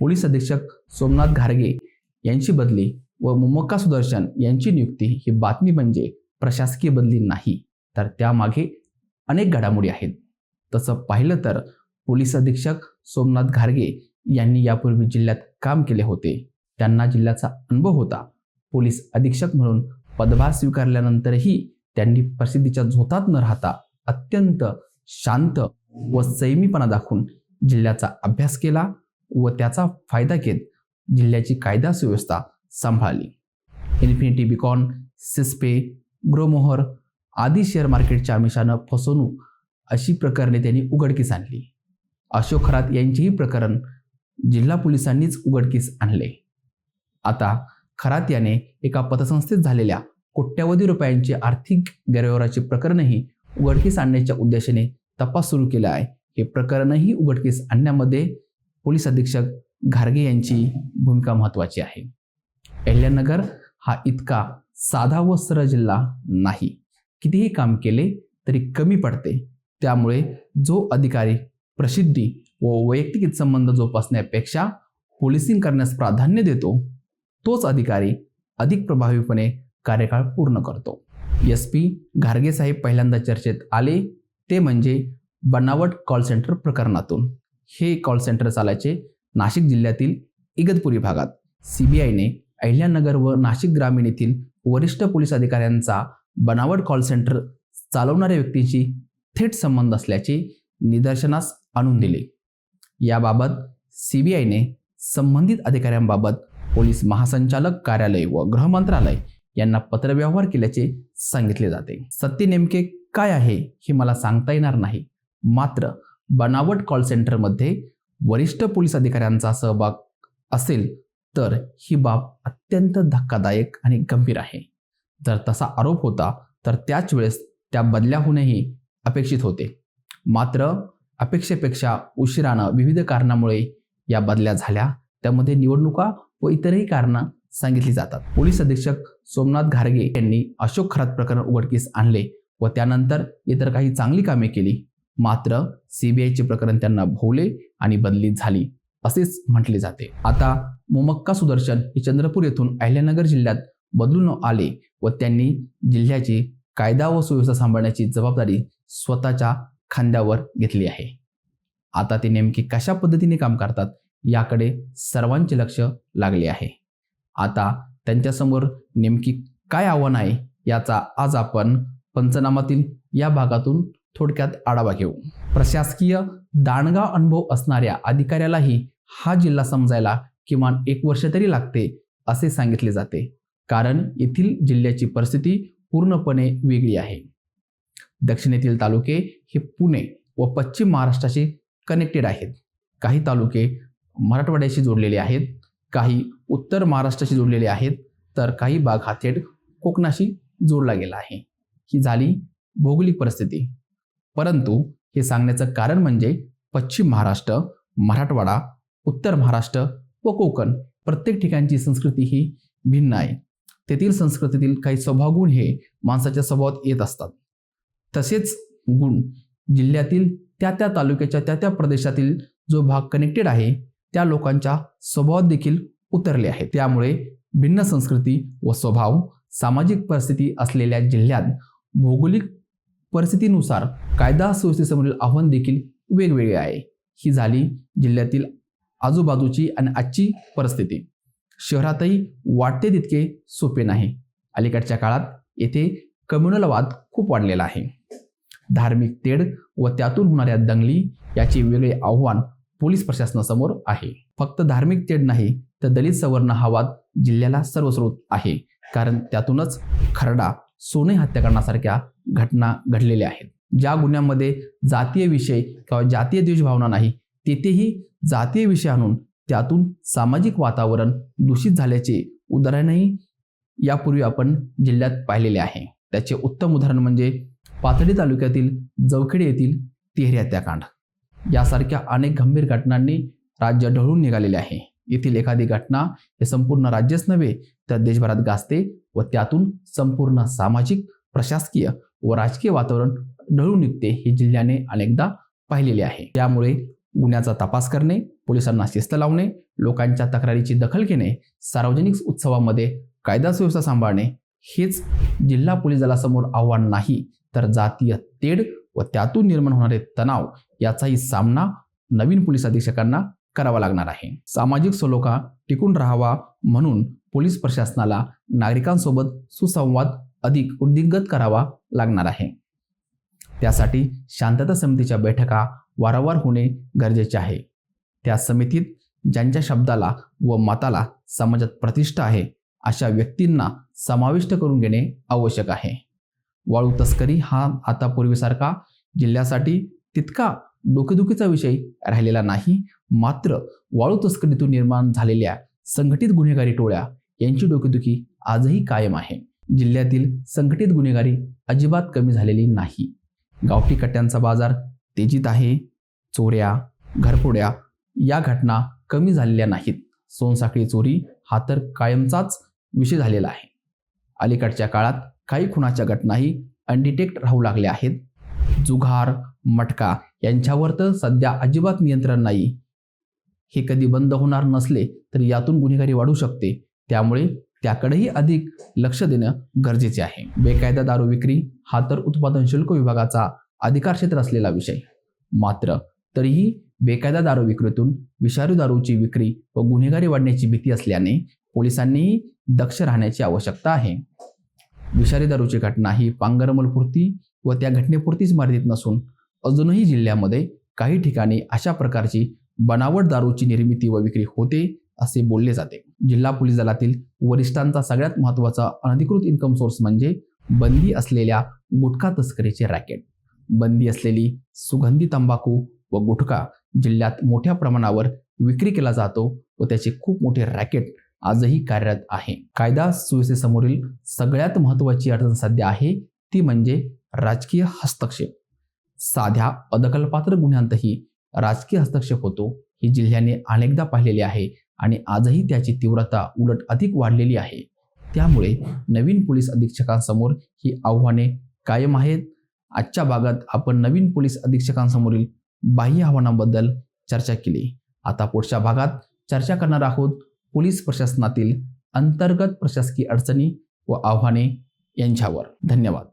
Police अधीक्षक सोमनाथ घारगे यांची बदली व मुमक्का सुदर्शन यांची नियुक्ती ही बातमी म्हणजे प्रशासकीय बदली नाही, तर त्यामागे अनेक घडामोडी आहेत. तसं पाहिलं तर पोलीस अधीक्षक सोमनाथ घारगे यांनी यापूर्वी जिल्ह्यात काम केले होते. त्यांना जिल्ह्याचा अनुभव होता. पोलीस अधीक्षक म्हणून पदभार स्वीकारल्यानंतरही त्यांनी प्रसिद्धीच्या झोतात न राहता अत्यंत शांत व संयमीपणा दाखवून जिल्ह्याचा अभ्यास केला व त्याचा फायदा घेत जिल्ह्याची कायदा सुव्यवस्था सांभाळली. इन्फिनिटी बिकॉन, सिस्पे, ग्रोमोहर आदी शेअर मार्केटच्या आमिषानं फसवणूक अशी प्रकरणे त्यांनी उघडकीस आणली. अशोक खरात यांचेही प्रकरण जिल्हा पोलिसांनीच उघडकीस आणले. आता खरात याने एका पतसंस्थेत झालेल्या कोट्यावधी रुपयांचे आर्थिक गैरव्यवहाराचे प्रकरणही उघडकीस आणण्याच्या उद्देशाने तपास सुरू केला आहे. हे प्रकरणही उघडकीस आणण्यामध्ये पोलीस अधीक्षक घारगे यांची भूमिका महत्त्वाची आहे. अहिल्यानगर हा इतका साधा व सरळ जिल्हा नाही. कितीही काम केले तरी कमी पडते. त्यामुळे जो अधिकारी प्रसिद्धी व वैयक्तिक हितसंबंध जोपासण्यापेक्षा पोलिसिंग करण्यास प्राधान्य देतो, तोच अधिकारी अधिक प्रभावीपणे कार्यकाळ पूर्ण करतो. SP घारगे साहेब पहिल्यांदा चर्चेत आले ते म्हणजे बनावट कॉल सेंटर प्रकरणातून. हे कॉल सेंटर चालायचे नाशिक जिल्ह्यातील इगतपुरी भागात. CBIने अहिल्यानगर व नाशिक ग्रामीण येथील वरिष्ठ पोलीस अधिकाऱ्यांचा बनावट कॉल सेंटर चालवणाऱ्या व्यक्तींशी थेट संबंध असल्याचे निदर्शनास आणून दिले. याबाबत CBIने संबंधित अधिकाऱ्यांबाबत पोलीस महासंचालक कार्यालय व गृह मंत्रालय यांना पत्रव्यवहार केल्याचे सांगितले जाते. सत्य नेमके काय आहे हे मला सांगता येणार नाही. मात्र बनावट कॉल सेंटरमध्ये वरिष्ठ पोलीस अधिकाऱ्यांचा सहभाग असेल तर ही बाब अत्यंत धक्कादायक आणि गंभीर आहे. जर तसा आरोप होता तर त्याच वेळेस त्या बदल्या होणेही अपेक्षित होते. मात्र अपेक्षेपेक्षा उशिरानं विविध कारणामुळे या बदल्या झाल्या. त्यामध्ये निवडणुका व इतरही कारणं सांगितली जातात. पोलीस अधीक्षक सोमनाथ घारगे यांनी अशोक खरात प्रकरण उघडकीस आणले व त्यानंतर इतर काही चांगली कामे केली. मात्र CBIचे प्रकरण त्यांना भोवले आणि बदली झाली असेच म्हटले जाते. आता मुमक्का सुदर्शन हे चंद्रपूर येथून अहिल्यानगर जिल्ह्यात बदलून आले व त्यांनी जिल्ह्याची कायदा व सुव्यवस्था सांभाळण्याची जबाबदारी स्वतःच्या खांद्यावर घेतली आहे. आता ते नेमके कशा पद्धतीने काम करतात याकडे सर्वांचे लक्ष लागले आहे. आता त्यांच्यासमोर नेमकी काय आव्हान आहे याचा आज आपण पंचनामातील या भागातून थोडक्यात आढावा घेऊ. प्रशासकीय दांडगा अनुभव असणाऱ्या अधिकाऱ्यालाही हा जिल्हा समजायला किमान 1 वर्ष तरी लागते असे सांगितले जाते. कारण येथील जिल्ह्याची परिस्थिती पूर्णपणे वेगळी आहे. दक्षिणेतील तालुके हे पुणे व पश्चिम महाराष्ट्राशी कनेक्टेड आहेत. काही तालुके मराठवाड्याशी जोडलेले आहेत, काही उत्तर महाराष्ट्राशी जोडलेले आहेत, तर काही भाग हा थेट कोकणाशी जोडला गेला आहे. ही झाली भौगोलिक परिस्थिती. परंतु हे सांगण्याचं कारण म्हणजे पश्चिम महाराष्ट्र, मराठवाडा, उत्तर महाराष्ट्र व कोकण प्रत्येक ठिकाणची संस्कृती ही भिन्न आहे. तेथील संस्कृतीतील काही स्वभावगुण हे माणसाच्या स्वभावात येत असतात. तसेच गुण जिल्ह्यातील त्या तालुक्याच्या त्या प्रदेशातील जो भाग कनेक्टेड आहे त्या लोकांच्या स्वभावात देखील उतरले आहेत. त्यामुळे भिन्न संस्कृती व स्वभाव, सामाजिक परिस्थिती असलेल्या जिल्ह्यात भौगोलिक परिस्थितीनुसार कायदा सुव्यवस्थेसमोरील आव्हान देखील वेगवेगळे आहे. ही झाली जिल्ह्यातील आजूबाजूची आणि आजची परिस्थिती. शहरातही वाटते तितके सोपे नाही. अलीकडच्या काळात येथे कम्युनल वाद खूप वाढलेला आहे. धार्मिक तेढ व त्यातून होणाऱ्या दंगली याचे वेगळे आव्हान पोलीस प्रशासनासमोर आहे. फक्त धार्मिक तेढ नाही तर दलित सवर्ण हा वाद जिल्ह्याला सर्वस्रोत आहे. कारण त्यातूनच खरडा, सोने हत्याकांडासारख्या घटना घडलेल्या आहेत. ज्या गुन्ह्यामध्ये जातीय विषय किंवा जातीय द्वेषभावना नाही, तेथेही जातीय विषय आणून त्यातून सामाजिक वातावरण दूषित झाल्याचे उदाहरणही यापूर्वी आपण जिल्ह्यात पाहिलेले आहे. त्याचे उत्तम उदाहरण म्हणजे पाथर्डी तालुक्यातील जवखेडे येथील तिहेरी हत्याकांड. यासारख्या अनेक गंभीर घटनांनी राज्य ढळून निघालेले आहे. येथील एखादी घटना हे संपूर्ण राज्यच नव्हे तर देशभरात गाजते व त्यातून संपूर्ण सामाजिक, प्रशासकीय व राजकीय वातावरण ढळून निघते. हे जिल्ह्याने अनेकदा पाहिलेले आहे. त्यामुळे गुन्ह्याचा तपास करणे, पोलिसांना शिस्त लावणे, लोकांच्या तक्रारीची दखल घेणे, सार्वजनिक उत्सवामध्ये कायदा सुव्यवस्था सांभाळणे हेच जिल्हा पोलीस दलासमोर आव्हान नाही, तर जातीय तेढ व त्यातून निर्माण होणारे तणाव याचाही सामना नवीन पोलीस अधीक्षकांना करावा लागणार आहे. सामाजिक सलोखा टिकून राहावा म्हणून पोलीस प्रशासनाला नागरिकांसोबत सुसंवाद अधिक उद्दीगत करावा लागणार आहे. त्यासाठी शांतता समितीच्या बैठका वारंवार होणे गरजेचे आहे. त्या समितीत ज्यांच्या शब्दाला व मताला समाजात प्रतिष्ठा आहे अशा व्यक्तींना समाविष्ट करून घेणे आवश्यक आहे. वाळू तस्करी हा आता पूर्वीसारखा जिल्ह्यासाठी तितका डोकेदुखीचा विषय राहिलेला नाही. मात्र वाळू तस्करीतून निर्माण झालेल्या संघटित गुन्हेगारी टोळ्या यांची डोकेदुखी आजही कायम आहे. जिल्ह्यातील संघटित गुन्हेगारी अजिबात कमी झालेली नाही. गावठी कट्ट्यांचा बाजार तेजीत आहे. चोऱ्या, घरफोड्या या घटना कमी झालेल्या नाहीत. सोनसाखळी चोरी हा तर कायमचाच विषय झालेला आहे. अलीकडच्या काळात काही खुनाच्या घटनाही अनडिटेक्ट राहू लागल्या आहेत. जुगार, मटका यांच्यावर तर सध्या अजिबात नियंत्रण नाही. हे कधी बंद होणार नसले तर यातून गुन्हेगारी वाढू शकते. त्यामुळे त्याकडेही अधिक लक्ष देणं गरजेचे आहे. बेकायदा दारू विक्री हा तर उत्पादन शुल्क विभागाचा अधिकार क्षेत्र असलेला विषय. मात्र तरीही बेकायदा दारू विक्रीतून विषारी दारूची विक्री व गुन्हेगारी वाढण्याची भीती असल्याने पोलिसांनीही दक्ष राहण्याची आवश्यकता आहे. विषारी दारूची घटना ही पांगरमलपुरती व त्या घटनेपुरतीच मर्यादित नसून अजूनही जिल्ह्यामध्ये काही ठिकाणी अशा प्रकारची बनावट दारूची निर्मिती व विक्री होते असे बोलले जाते. जिल्हा पोलीस दलातील वरिष्ठांचा सगळ्यात महत्त्वाचा अनधिकृत इन्कम सोर्स म्हणजे बंदी असलेल्या गुटखा तस्करीचे रॅकेट. बंदी असलेली सुगंधी तंबाखू व गुटखा जिल्ह्यात मोठ्या प्रमाणावर विक्री केला जातो व त्याचे खूप मोठे रॅकेट आजही कार्यरत आहे. कायदा सुव्यवस्थेसमोरील सगळ्यात महत्त्वाची अडचण सध्या आहे ती म्हणजे राजकीय हस्तक्षेप. साध्या अदखलपात्र गुन्ह्यांतही राजकीय हस्तक्षेप होतो हे जिल्ह्याने अनेकदा पाहिलेले आहे आणि आजही त्याची तीव्रता उलट अधिक वाढलेली आहे. त्यामुळे नवीन पोलीस अधीक्षकांसमोर ही आव्हाने कायम आहेत. आजच्या भागात आपण नवीन पोलीस अधीक्षकांसमोरील बाह्य आव्हानांबद्दल चर्चा केली. आता पुढच्या भागात चर्चा करणार आहोत पोलीस प्रशासनातील अंतर्गत प्रशासकीय अडचणी व आव्हाने यांच्यावर. धन्यवाद.